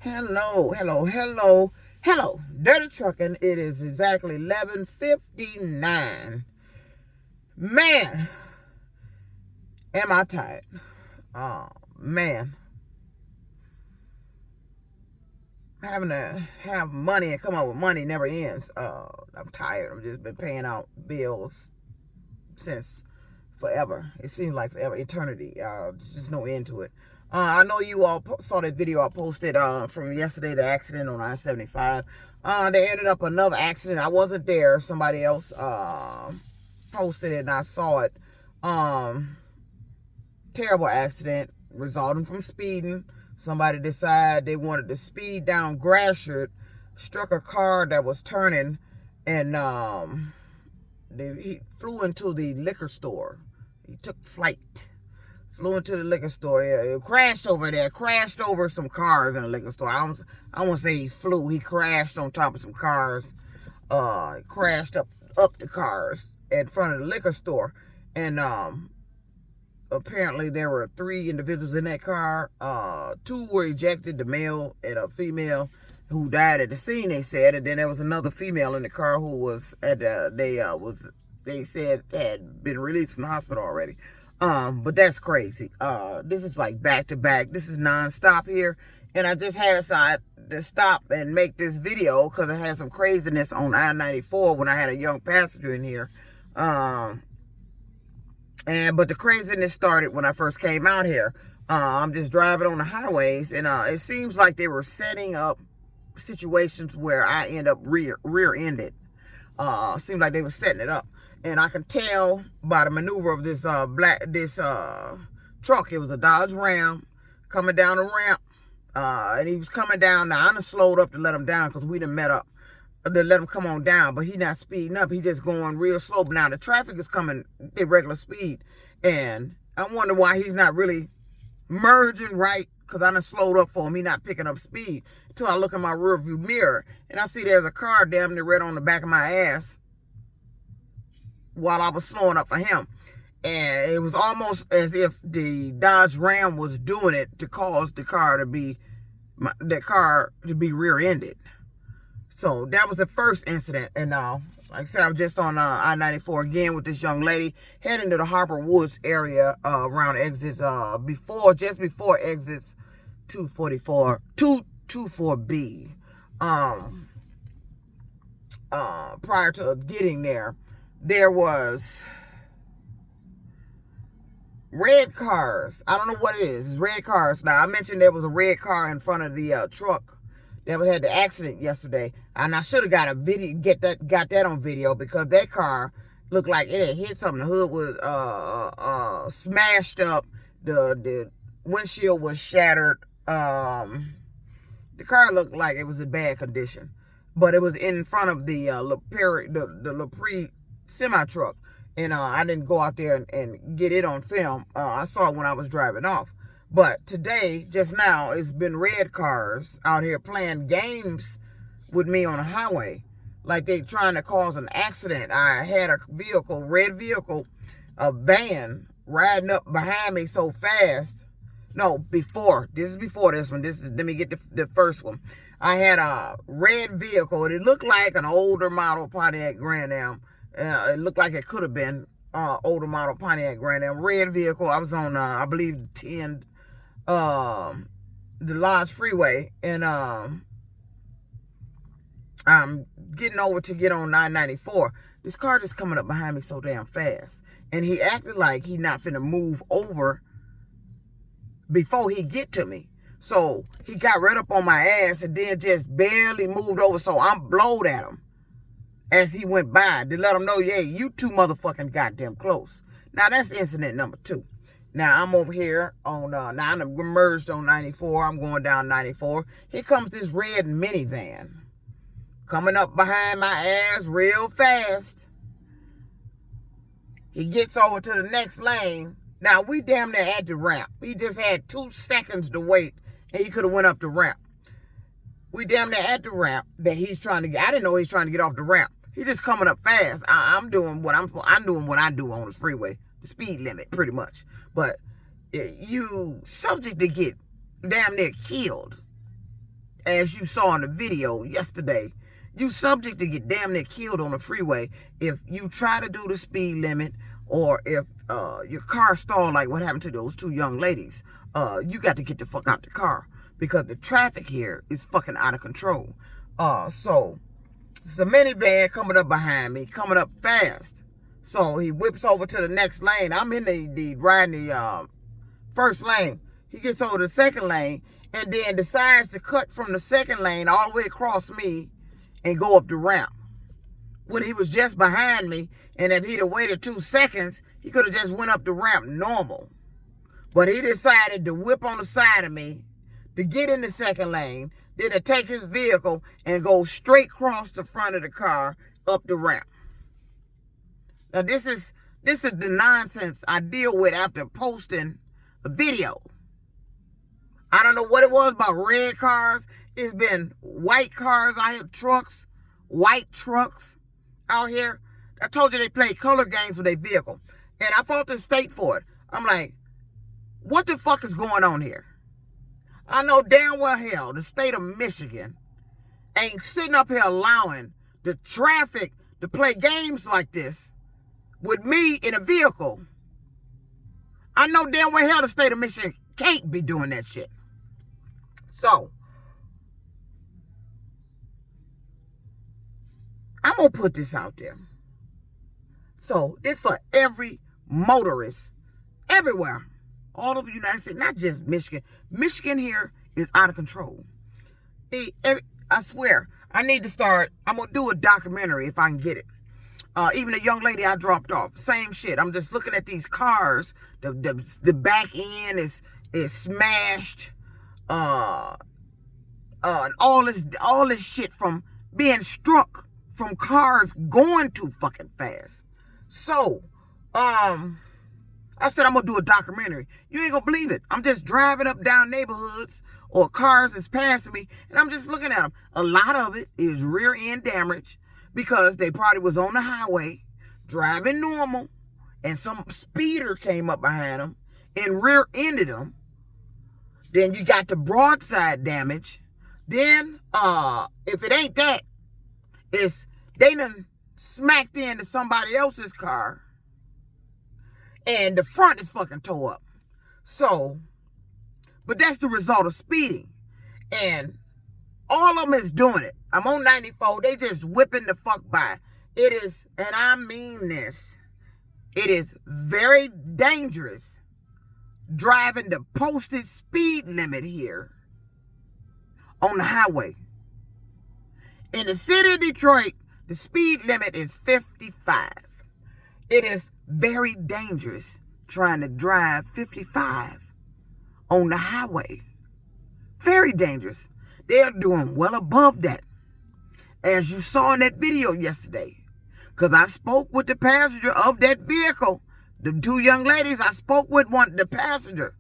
Hello, hello, hello, hello. Dirty Trucking. It is exactly 11:59. Man, am I tired. Oh, man. Having to have money and come up with money never ends. I'm tired. I've just been paying out bills since forever. It seems like forever, eternity. There's just no end to it. I know you all saw that video I posted from yesterday, the accident on I-75. There ended up another accident. I wasn't there. Somebody else posted it and I saw it. Terrible accident resulting from speeding. Somebody decided they wanted to speed down Gratiot, struck a car that was turning, and he flew into the liquor store. He took flight. Flew into the liquor store. Yeah, he crashed over there. Crashed over some cars in the liquor store. I won't say he flew. He crashed on top of some cars. Crashed up the cars in front of the liquor store. And apparently there were 3 individuals in that car. 2 were ejected, the male and a female, who died at the scene, they said. And then there was another female in the car who was they said had been released from the hospital already. But that's crazy. This is like back to back. This is nonstop here. And I just had to stop and make this video because I had some craziness on I-94 when I had a young passenger in here. But the craziness started when I first came out here. I'm just driving on the highways, and it seems like they were setting up situations where I end up rear-ended. Seemed like they were setting it up. And I can tell by the maneuver of this truck. It was a Dodge Ram coming down the ramp. And he was coming down. Now, I done slowed up to let him down because we done met up. To let him come on down. But he not speeding up. He just going real slow. But now the traffic is coming at regular speed. And I wonder why he's not really merging right. Because I done slowed up for him. He not picking up speed. Until I look in my rearview mirror. And I see there's a car damn near right on the back of my ass. While I was slowing up for him. And it was almost as if the Dodge Ram was doing it to cause the car to be rear-ended. So that was the first incident. And like I said, I'm just on I-94 again with this young lady heading to the Harper Woods area around exits just before exits 224B. Prior to getting there, there was red cars. I don't know what it is. It's red cars. Now, I mentioned there was a red car in front of the truck that had the accident yesterday. And I should have got a video, got that on video, because that car looked like it had hit something. The hood was smashed up. The windshield was shattered. The car looked like it was in bad condition. But it was in front of the Lepre semi-truck. And I didn't go out there and get it on film. I saw it when I was driving off. But today, just now, it's been red cars out here playing games with me on the highway. Like they trying to cause an accident. I had a red vehicle, a van, riding up behind me so fast. No, before. This is before this one. Let me get the first one. I had a red vehicle, and it looked like an older model Pontiac Grand Am. It looked like it could have been older model Pontiac Grand Am. Red vehicle. I was on, I believe, the Lodge Freeway, and I'm getting over to get on 994. This car just coming up behind me so damn fast, and he acted like he not finna move over before he get to me. So he got right up on my ass and then just barely moved over, so I'm blowed at him as he went by to let him know, yeah, you too motherfucking goddamn close. Now, that's incident number 2. Now, I'm over here on, now I'm merged on 94. I'm going down 94. Here comes this red minivan coming up behind my ass real fast. He gets over to the next lane. Now, we damn near at the ramp. He just had 2 seconds to wait, and he could have went up the ramp. We damn near at the ramp that he's trying to get. I didn't know he's trying to get off the ramp. He just coming up fast. I'm doing what I do on the freeway, the speed limit, pretty much. But you subject to get damn near killed as you saw in the video yesterday, you subject to get damn near killed on the freeway if you try to do the speed limit, or if your car stalled like what happened to those two young ladies. You got to get the fuck out the car because the traffic here is fucking out of control. So it's a minivan coming up behind me, coming up fast. So he whips over to the next lane. I'm in the riding the first lane. He gets over the second lane and then decides to cut from the second lane all the way across me and go up the ramp. When he was just behind me, and if he'd have waited 2 seconds, he could have just went up the ramp normal. But he decided to whip on the side of me to get in the second lane, then to take his vehicle and go straight across the front of the car up the ramp. Now this is the nonsense I deal with after posting a video. I don't know what it was about red cars. It's been white cars out here, trucks, white trucks out here. I told you they play color games with their vehicle. And I fought the state for it. I'm like, what the fuck is going on here? I know damn well hell the state of Michigan ain't sitting up here allowing the traffic to play games like this with me in a vehicle. I know damn well hell the state of Michigan can't be doing that shit. So, I'm going to put this out there. So, this for every motorist everywhere, all over the United States, not just Michigan. Michigan here is out of control. I swear, I need to start, I'm going to do a documentary if I can get it. Even the young lady I dropped off, same shit. I'm just looking at these cars. The back end is smashed. And all this shit from being struck from cars going too fucking fast. So, I said I'm gonna do a documentary. You ain't gonna believe it. I'm just driving up down neighborhoods or cars that's passing me, and I'm just looking at them. A lot of it is rear end damage because they probably was on the highway driving normal, and some speeder came up behind them and rear ended them. Then you got the broadside damage. Then, if it ain't that, it's they done smacked into somebody else's car and the front is fucking tore up. So, but that's the result of speeding. And all of them is doing it. I'm on 94. They just whipping the fuck by. It is, and I mean this, it is very dangerous driving the posted speed limit here on the highway. In the city of Detroit, the speed limit is 55. It is very dangerous trying to drive 55 on the highway. Very dangerous. They're doing well above that, as you saw in that video yesterday. Because I spoke with the passenger of that vehicle. The two young ladies, I spoke with the passenger.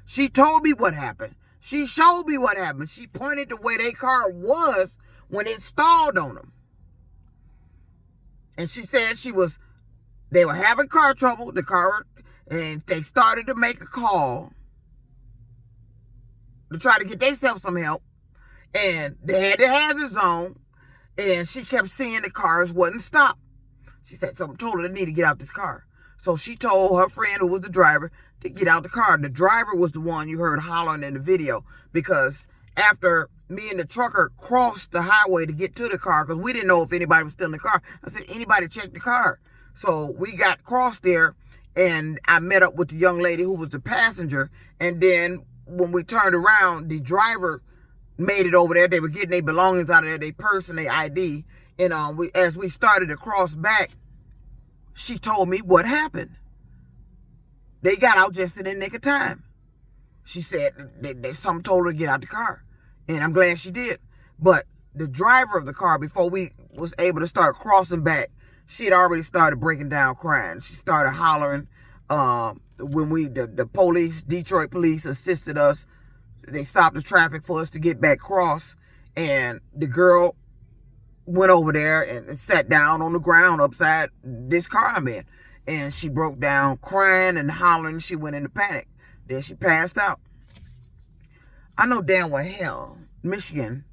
She told me what happened. She showed me what happened. She pointed to where their car was when it stalled on them. And she said they were having car trouble, and they started to make a call to try to get themselves some help. And they had their hazards on, and she kept seeing the cars wouldn't stop. She said something told her they need to get out this car. So she told her friend, who was the driver, to get out the car. The driver was the one you heard hollering in the video, because after me and the trucker crossed the highway to get to the car, because we didn't know if anybody was still in the car, I said, anybody check the car? So we got crossed there, and I met up with the young lady who was the passenger, and then when we turned around, the driver made it over there. They were getting their belongings out of there, their purse and their ID, and as we started to cross back, she told me what happened. They got out just in the nick of time. She said something told her to get out the car. And I'm glad she did. But the driver of the car, before we was able to start crossing back, she had already started breaking down crying. She started hollering. When the police, Detroit police, assisted us. They stopped the traffic for us to get back across. And the girl went over there and sat down on the ground upside this car I'm in. And she broke down crying and hollering. She went into panic. Then she passed out. I know damn well hell Michigan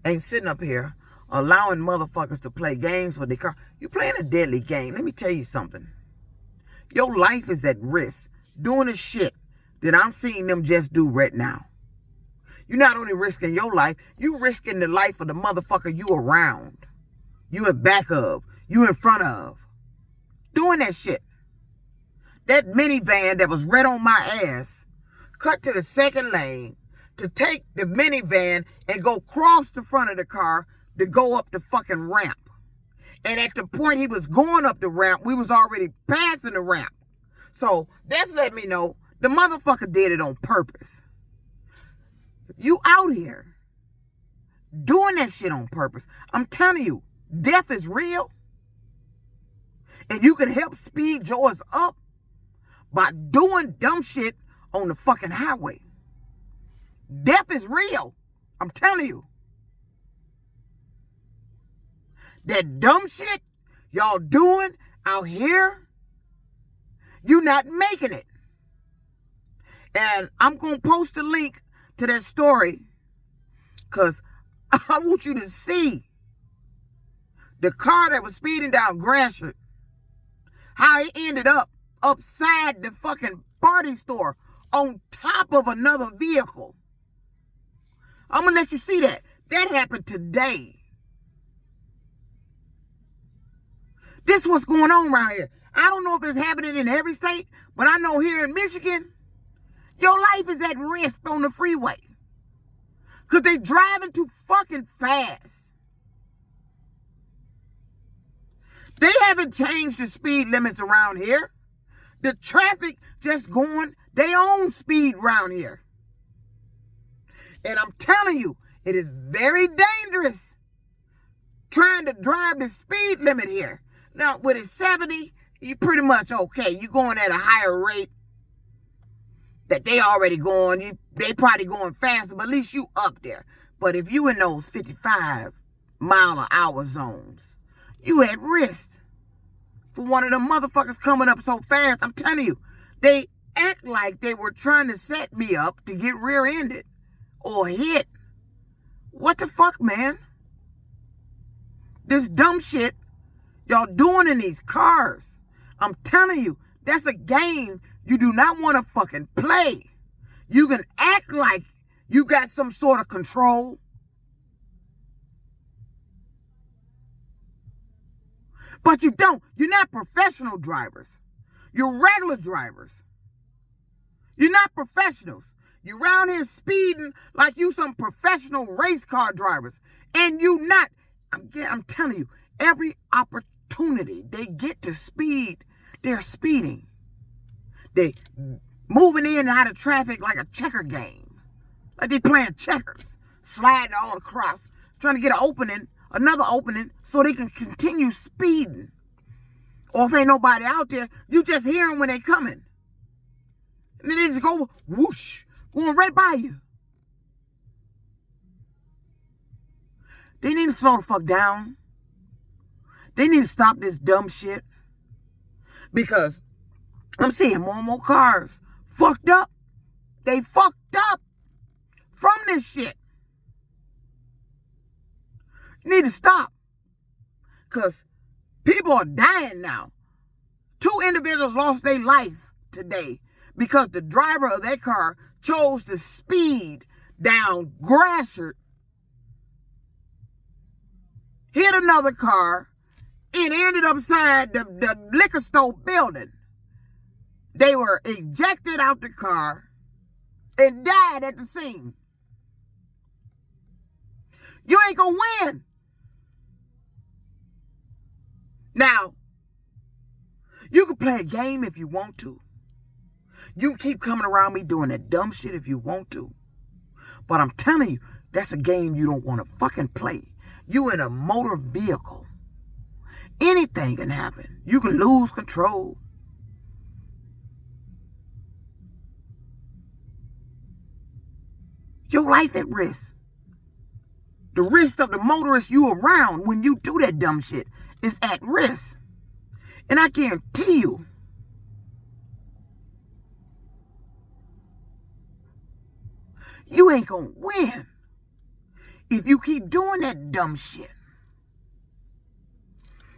ain't sitting up here allowing motherfuckers to play games with their car. You playing a deadly game. Let me tell you something. Your life is at risk doing the shit that I'm seeing them just do right now. You're not only risking your life, you risking the life of the motherfucker you around, you in back of, you in front of. Doing that shit. That minivan that was right on my ass cut to the second lane to take the minivan and go cross the front of the car to go up the fucking ramp. And at the point he was going up the ramp, we was already passing the ramp. So that's let me know the motherfucker did it on purpose. You out here doing that shit on purpose. I'm telling you, death is real. And you can help speed yours up by doing dumb shit on the fucking highway. Death is real. I'm telling you. That dumb shit y'all doing out here, you not making it. And I'm going to post a link to that story because I want you to see the car that was speeding down Gratiot, how it ended up upside the fucking party store on top of another vehicle. I'm going to let you see that. That happened today. This is what's going on around here. I don't know if it's happening in every state, but I know here in Michigan, your life is at risk on the freeway. Because they driving too fucking fast. They haven't changed the speed limits around here. The traffic just going their own speed around here. And I'm telling you, it is very dangerous trying to drive the speed limit here. Now, with a 70, you pretty much okay. You're going at a higher rate that they already going. They probably going faster, but at least you up there. But if you in those 55 mile an hour zones, you at risk for one of them motherfuckers coming up so fast. I'm telling you, they act like they were trying to set me up to get rear-ended or hit. What the fuck, man? This dumb shit y'all doing in these cars. I'm telling you, that's a game you do not want to fucking play. You can act like you got some sort of control. But you don't. You're not professional drivers. You're regular drivers. You're not professionals. You're around here speeding like you some professional race car drivers. And you not. I'm telling you, every opportunity they get to speed, they're speeding. They moving in and out of traffic like a checker game. Like they playing checkers, sliding all across, trying to get an opening, another opening, so they can continue speeding. Or if ain't nobody out there, you just hear them when they coming. And then they just go whoosh, going right by you. They need to slow the fuck down. They need to stop this dumb shit. Because I'm seeing more and more cars fucked up. They fucked up from this shit. You need to stop. Because people are dying now. 2 individuals lost their life today because the driver of that car chose to speed down Gratiot, hit another car, and ended upside the liquor store building. They were ejected out the car and died at the scene. You ain't gonna win. Now, you can play a game if you want to. You can keep coming around me doing that dumb shit if you want to. But I'm telling you, that's a game you don't want to fucking play. You in a motor vehicle. Anything can happen. You can lose control. Your life at risk. The risk of the motorist you around when you do that dumb shit is at risk. And I guarantee you, you ain't gonna win. if you keep doing that dumb shit.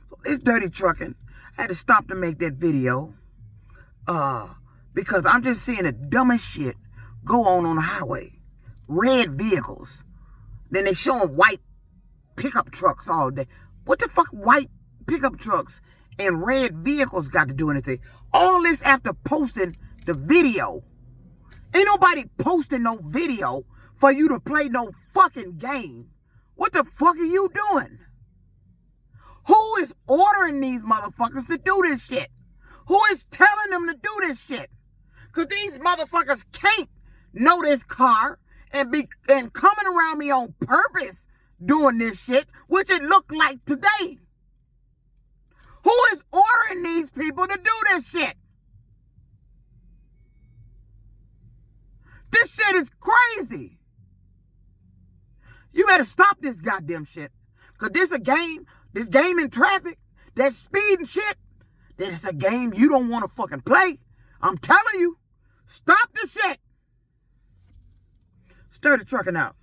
So this dirty trucking, I had to stop to make that video. Because I'm just seeing the dumbest shit go on the highway. Red vehicles. Then they showing white pickup trucks all day. What the fuck white pickup trucks and red vehicles got to do anything? All this after posting the video. Ain't nobody posting no video for you to play no fucking game. What the fuck are you doing? Who is ordering these motherfuckers to do this shit? Who is telling them to do this shit? Because these motherfuckers can't know this car and coming around me on purpose doing this shit, which it looked like today. Who is ordering these people to do this shit? This shit is crazy. You better stop this goddamn shit. Because this a game. This game in traffic. That speed and shit. That is a game you don't want to fucking play. I'm telling you. Stop the shit. Sturdy trucking out.